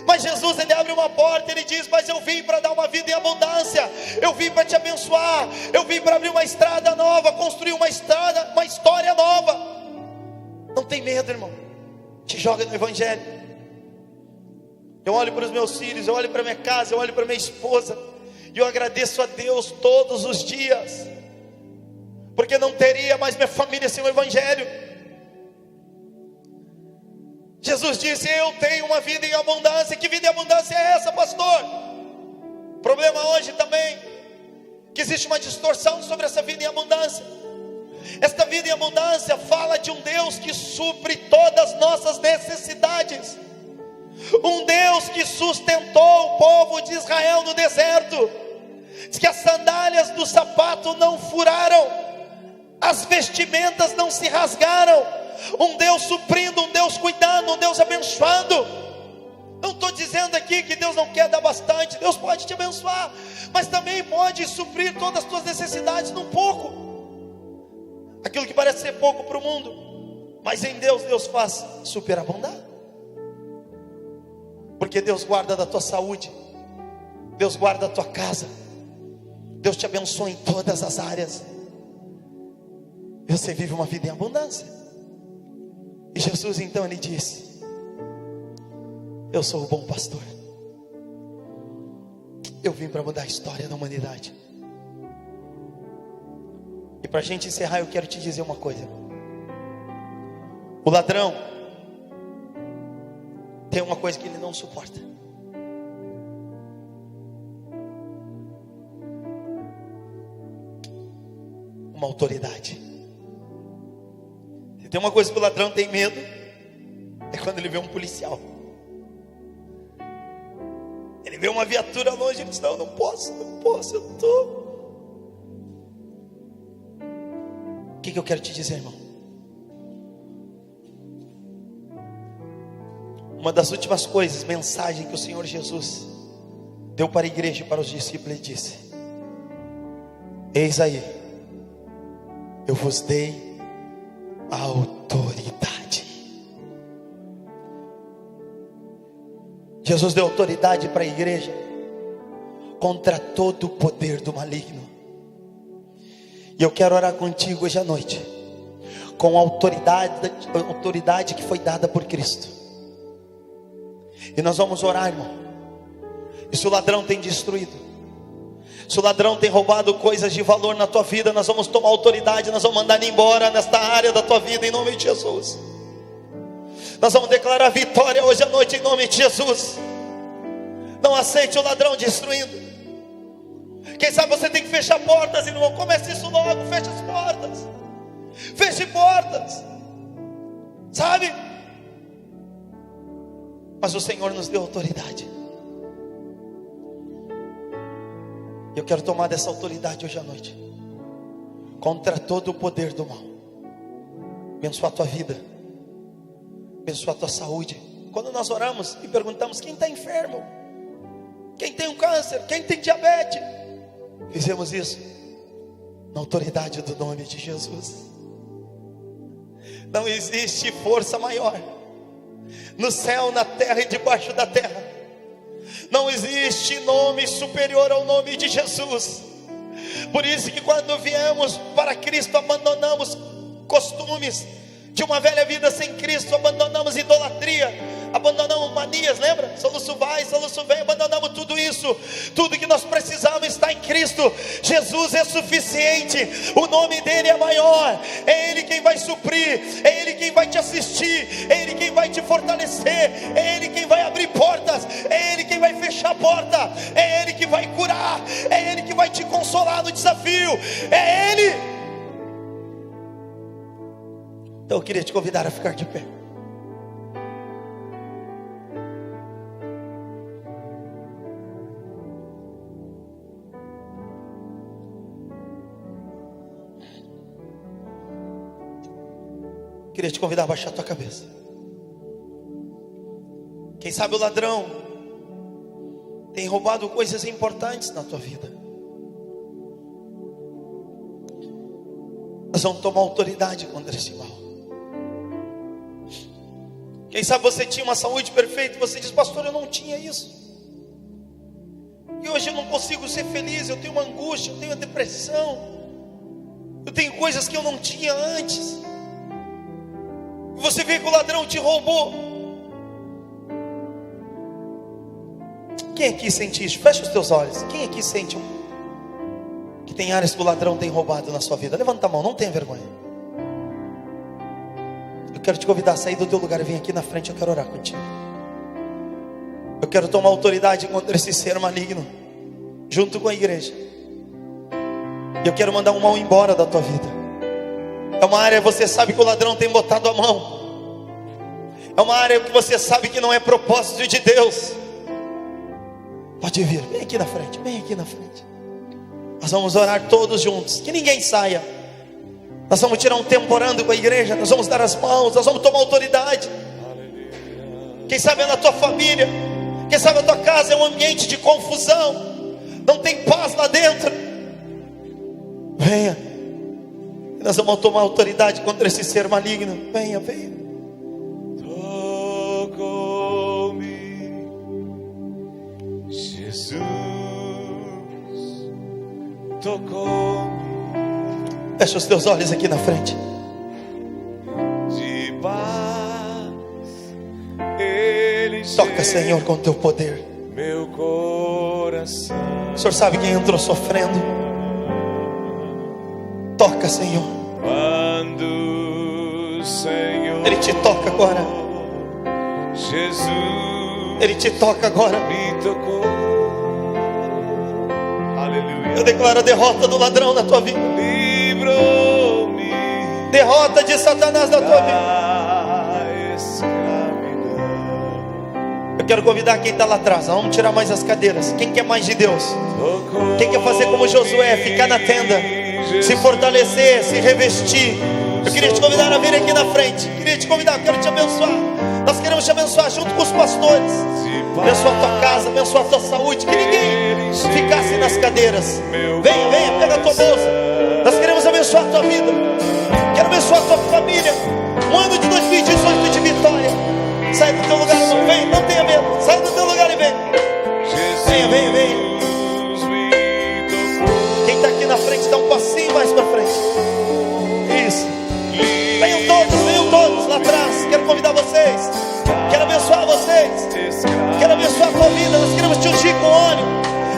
B: Mas Jesus, ele abre uma porta, ele diz, mas eu vim para dar uma vida em abundância. Eu vim para te abençoar. Eu vim para abrir uma estrada nova, construir uma estrada, uma história nova. Não tem medo, irmão. Te joga no Evangelho. Eu olho para os meus filhos, eu olho para minha casa, eu olho para minha esposa, e eu agradeço a Deus todos os dias, porque não teria mais minha família sem o Evangelho. Jesus disse, eu tenho uma vida em abundância. Que vida em abundância é essa, pastor? O problema hoje também, que existe uma distorção sobre essa vida em abundância. Esta vida em abundância fala de um Deus que supre todas as nossas necessidades. Um Deus que sustentou o povo de Israel no deserto. Diz que as sandálias do sapato não furaram, as vestimentas não se rasgaram. Um Deus suprindo, um Deus cuidando, um Deus abençoando. Não estou dizendo aqui que Deus não quer dar bastante. Deus pode te abençoar, mas também pode suprir todas as tuas necessidades num pouco. Aquilo que parece ser pouco para o mundo, mas em Deus, Deus faz superabundar. Porque Deus guarda da tua saúde, Deus guarda a tua casa, Deus te abençoa em todas as áreas. Você vive uma vida em abundância. E Jesus então ele disse, eu sou o bom pastor. Eu vim para mudar a história da humanidade. E para a gente encerrar, eu quero te dizer uma coisa. O ladrão, tem uma coisa que ele não suporta. Uma autoridade. Se tem uma coisa que o ladrão tem medo, é quando ele vê um policial. Ele vê uma viatura longe, ele diz: não posso, eu estou. O que eu quero te dizer, irmão? Uma das últimas coisas, mensagem que o Senhor Jesus deu para a igreja e para os discípulos, ele disse: eis aí, eu vos dei a autoridade. Jesus deu autoridade para a igreja contra todo o poder do maligno. E eu quero orar contigo hoje à noite, com a autoridade que foi dada por Cristo. E nós vamos orar, irmão. E se o ladrão tem destruído, se o ladrão tem roubado coisas de valor na tua vida, nós vamos tomar autoridade, nós vamos mandar ele embora nesta área da tua vida, em nome de Jesus. Nós vamos declarar vitória hoje à noite, em nome de Jesus. Não aceite o ladrão destruindo. Quem sabe você tem que fechar portas, irmão. Comece isso logo, feche as portas. Feche portas. Sabe? Mas o Senhor nos deu autoridade. Eu quero tomar dessa autoridade hoje à noite, contra todo o poder do mal. Abençoa a tua vida, abençoa a tua saúde. Quando nós oramos e perguntamos: quem está enfermo? Quem tem um câncer? Quem tem diabetes? Fizemos isso na autoridade do nome de Jesus. Não existe força maior no céu, na terra e debaixo da terra. Não existe nome superior ao nome de Jesus. Por isso que quando viemos para Cristo, abandonamos costumes de uma velha vida sem Cristo, abandonamos idolatria, abandonamos manias, lembra? Soluço vai, soluço vem, abandonamos tudo isso. Tudo que nós precisamos está em Cristo. Jesus é suficiente, o nome dele é maior. É ele quem vai suprir, é ele quem vai te assistir, é ele quem vai te fortalecer, é ele quem vai abrir portas, é ele quem vai fechar a porta, é ele que vai curar, é ele que vai te consolar no desafio, é ele. Então eu queria te convidar a ficar de pé. Queria te convidar a baixar a tua cabeça. Quem sabe o ladrão tem roubado coisas importantes na tua vida. Nós vamos tomar autoridade contra esse mal. Quem sabe você tinha uma saúde perfeita e você diz: pastor, eu não tinha isso, e hoje eu não consigo ser feliz, eu tenho uma angústia, eu tenho uma depressão, eu tenho coisas que eu não tinha antes. E você vê que o ladrão te roubou. Quem aqui sente isso? Fecha os teus olhos. Quem aqui sente que tem áreas que o ladrão tem roubado na sua vida? Levanta a mão, não tenha vergonha. Eu quero te convidar a sair do teu lugar e vir aqui na frente, eu quero orar contigo. Eu quero tomar autoridade contra esse ser maligno, junto com a igreja. E eu quero mandar um mal embora da tua vida. É uma área que você sabe que o ladrão tem botado a mão. É uma área que você sabe que não é propósito de Deus. Pode vir, vem aqui na frente, vem aqui na frente. Nós vamos orar todos juntos, que ninguém saia. Nós vamos tirar um tempo orando com a igreja. Nós vamos dar as mãos, nós vamos tomar autoridade. Quem sabe é na tua família, quem sabe a tua casa é um ambiente de confusão, não tem paz lá dentro. Venha, nós vamos tomar autoridade contra esse ser maligno. Venha, venha.
A: Tocou-me, Jesus, tocou-me.
B: Fecha os teus olhos aqui na frente.
A: De paz, Ele
B: Toca, Senhor, com teu poder.
A: meu coração.
B: O Senhor sabe quem entrou sofrendo. Toca, Senhor.
A: Quando o Senhor
B: Ele te toca agora.
A: Jesus
B: Ele te toca agora.
A: me tocou. Aleluia.
B: Eu declaro a derrota do ladrão na tua vida.
A: Livrou-me
B: Derrota de Satanás na tua vida.
A: da escravidão.
B: Eu quero convidar quem está lá atrás. Vamos tirar mais as cadeiras. Quem quer mais de Deus? Quem quer fazer como Josué, ficar na tenda, se fortalecer, se revestir? Eu queria te convidar a vir aqui na frente. Queria te convidar, eu quero te abençoar. Nós queremos te abençoar junto com os pastores. Abençoa a tua casa, abençoa a tua saúde. Que ninguém ficasse nas cadeiras. Venha, venha, pega a tua bolsa. Nós queremos abençoar a tua vida. Quero abençoar a tua família. Um ano de 2018 de vitória. Sai do teu lugar, irmão. Vem, não tenha medo. Sai do teu lugar e vem. Venha, venha, venha. Quem está aqui na frente, dá um passinho mais para frente. Isso. Venham todos lá atrás. Quero convidar vocês. Quero abençoar vocês. Quero abençoar a tua vida. Nós queremos te ungir com óleo.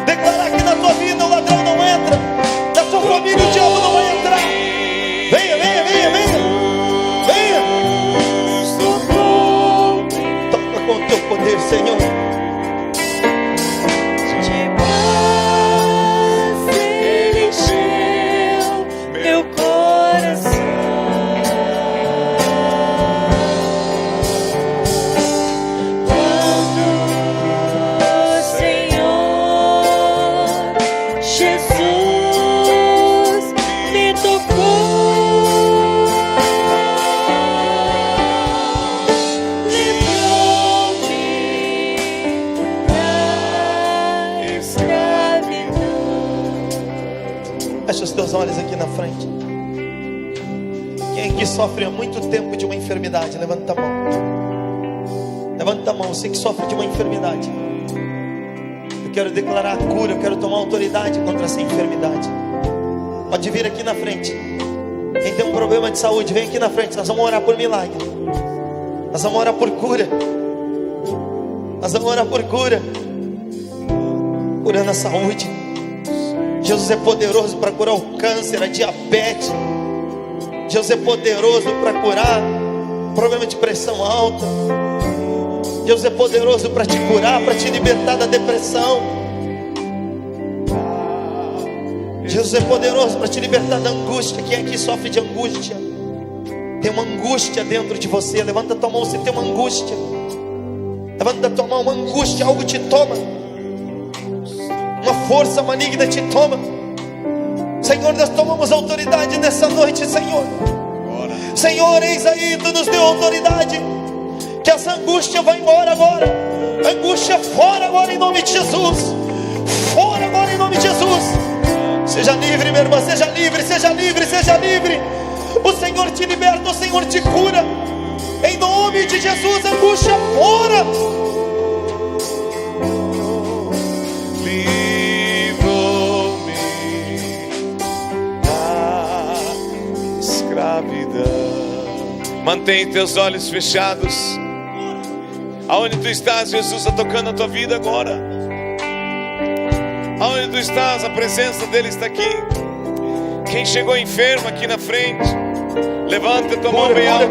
B: Declarar que na tua vida o ladrão não entra. Na tua família o diabo não vai entrar. Venha, venha, venha, venha. Venha. Toca com o teu poder, Senhor.
D: Meu coração, quando o Senhor Jesus me tocou, livrou-me da escravidão.
B: Fecha os teus olhos aqui na frente. Quem aqui sofre há muito tempo de uma enfermidade? Levanta a mão. Levanta a mão, você que sofre de uma enfermidade. Eu quero declarar a cura, eu quero tomar autoridade contra essa enfermidade. Pode vir aqui na frente. Quem tem um problema de saúde, vem aqui na frente. Nós vamos orar por milagre. Nós vamos orar por cura. Nós vamos orar por cura. Curando a saúde. Jesus é poderoso para curar o câncer, a diabetes. Jesus é poderoso para curar problema de pressão alta. Jesus é poderoso para te curar, para te libertar da depressão. Jesus é poderoso para te libertar da angústia. Quem aqui sofre de angústia? Tem uma angústia dentro de você. Levanta a tua mão, você tem uma angústia. Levanta a tua mão, uma angústia, algo te toma. Uma força maligna te toma. Senhor, nós tomamos autoridade nessa noite, Senhor. Senhor, eis aí, Tu nos deu autoridade. Que essa angústia vai embora agora. Angústia fora agora em nome de Jesus. Fora agora em nome de Jesus. Seja livre, minha irmã, seja livre, seja livre, seja livre. O Senhor te liberta, o Senhor te cura. Em nome de Jesus, angústia fora.
A: Mantém teus olhos fechados. Aonde tu estás, Jesus está tocando a tua vida agora. Aonde tu estás, a presença dele está aqui. Quem chegou enfermo aqui na frente, levanta a tua mão bem alto.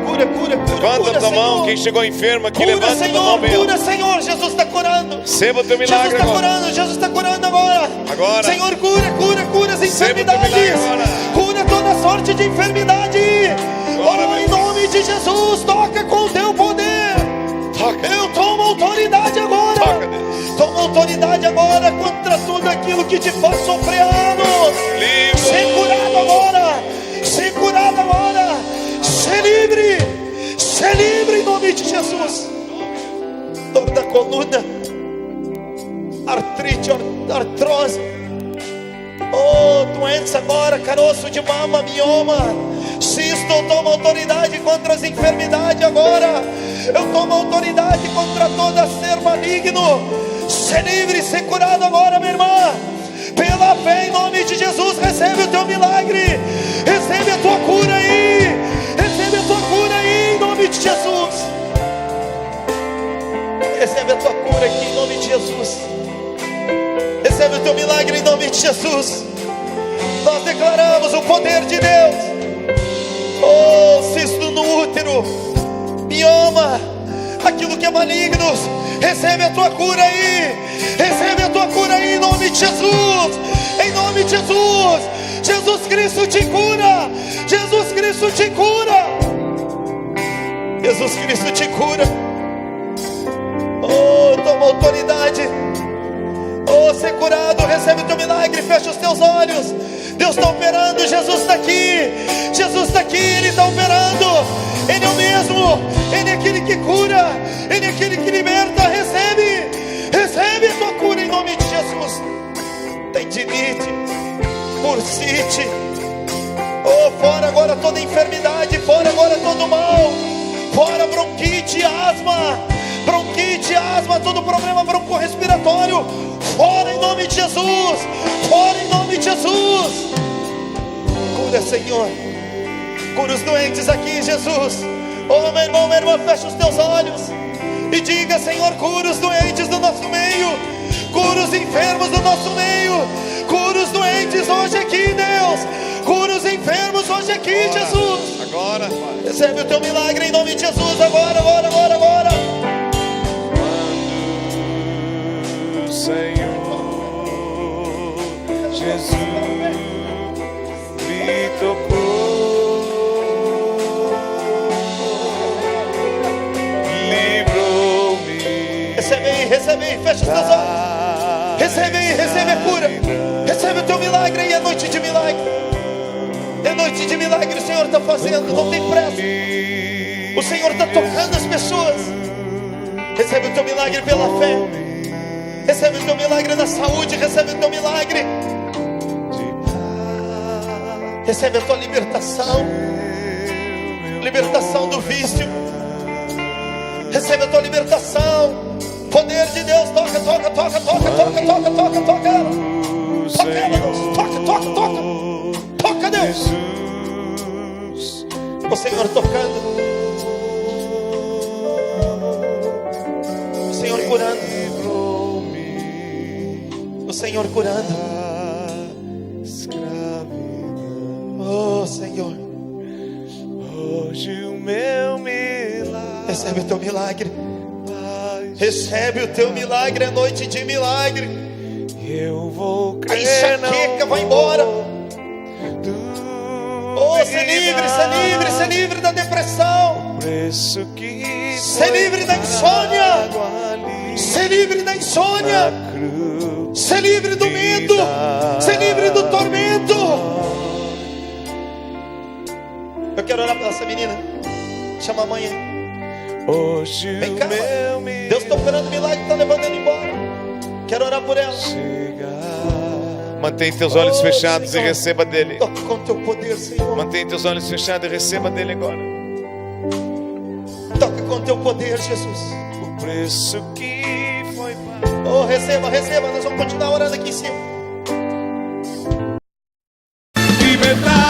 A: Levanta a tua mão. Quem chegou enfermo aqui, levanta a tua mão bem alto.
B: Cura, Senhor, Jesus está curando.
A: Receba o teu milagre agora.
B: Jesus está curando agora. Senhor, cura as enfermidades. Cura toda sorte de enfermidade. Em nome de Jesus, toca com o teu poder. Eu tomo autoridade agora. Tomo autoridade agora contra tudo aquilo que te faz sofrer anos. Ser curado agora. Ser curado agora. Ser livre em nome de Jesus. Dor da coluna, artrite, artrose, doença agora, caroço de mama, mioma. Cisto, eu tomo autoridade contra as enfermidades agora. Eu tomo autoridade contra todo ser maligno. Ser livre, ser curado agora, minha irmã. Pela fé em nome de Jesus, recebe o teu milagre. Recebe a tua cura aí. Recebe a tua cura aí em nome de Jesus. Recebe a tua cura aqui em nome de Jesus. Recebe o teu milagre em nome de Jesus. Nós declaramos o poder de Deus. Cisto no útero, mioma, aquilo que é maligno. Recebe a tua cura aí. Recebe a tua cura aí em nome de Jesus. Em nome de Jesus. Jesus Cristo te cura. Jesus Cristo te cura. Jesus Cristo te cura. Oh, toma autoridade. Oh, ser curado, recebe o teu milagre. Fecha os teus olhos. Deus está operando, Jesus está aqui. Jesus está aqui, Ele está operando. Ele é o mesmo, Ele é aquele que cura, Ele é aquele que liberta. Recebe, recebe a tua cura em nome de Jesus. Tendinite, bursite, oh, fora agora toda enfermidade, fora agora todo mal, fora bronquite, asma, todo problema broncorrespiratório, fora em nome de Jesus, fora em nome de Jesus. Cura, Senhor, cura os doentes aqui, Jesus. Oh, meu irmão, minha irmã, fecha os teus olhos e diga: Senhor, cura os doentes do nosso meio, cura os enfermos do nosso meio, cura os doentes hoje aqui, Deus, cura os enfermos hoje aqui, agora, Jesus.
A: Agora, Pai.
B: Recebe o teu milagre em nome de Jesus, agora, agora, agora, agora.
A: Quando o Senhor Jesus me tocou, livrou-me.
B: Recebe aí, fecha os teus olhos. Recebe aí, recebe a cura. Recebe o teu milagre aí, é noite de milagre. É noite de milagre, o Senhor está fazendo, não tem pressa. O Senhor está tocando as pessoas. Recebe o teu milagre pela fé. Recebe o teu milagre na saúde. Recebe o teu milagre. Recebe a tua libertação. Libertação do vício. Recebe a tua libertação. Poder de Deus, toca, toca, toca, toca, toca, toca, toca, toca ela. Toca ela, Deus, toca, toca, toca. Toca, Deus. O Senhor tocando. O Senhor curando. O Senhor curando. Oh, Senhor,
A: Hoje o meu milagre.
B: recebe o teu milagre. Recebe o teu milagre, é noite de milagre.
A: Eu vou
B: A
A: crer,
B: enxaqueca vai embora. Oh, ser livre, ser livre, ser livre da depressão.
A: Preço que
B: Ser livre da insônia. Ser livre da insônia. Ser livre do medo. Ser livre do tormento. Eu quero orar pela essa menina. Chama a mãe aí.
A: Hoje
B: Vem cá,
A: o meu milagre
B: Deus está operando milagre, está levando ela embora. Quero orar por ela.
A: Mantém teus olhos
B: Oh,
A: fechados
B: Senhor.
A: e receba dele.
B: Toca com teu poder, Senhor.
A: Mantém teus olhos fechados e receba dele agora.
B: Toca com teu poder, Jesus.
A: O preço que foi pago.
B: Oh, receba, receba. Nós vamos continuar orando aqui em cima.
A: Libertar.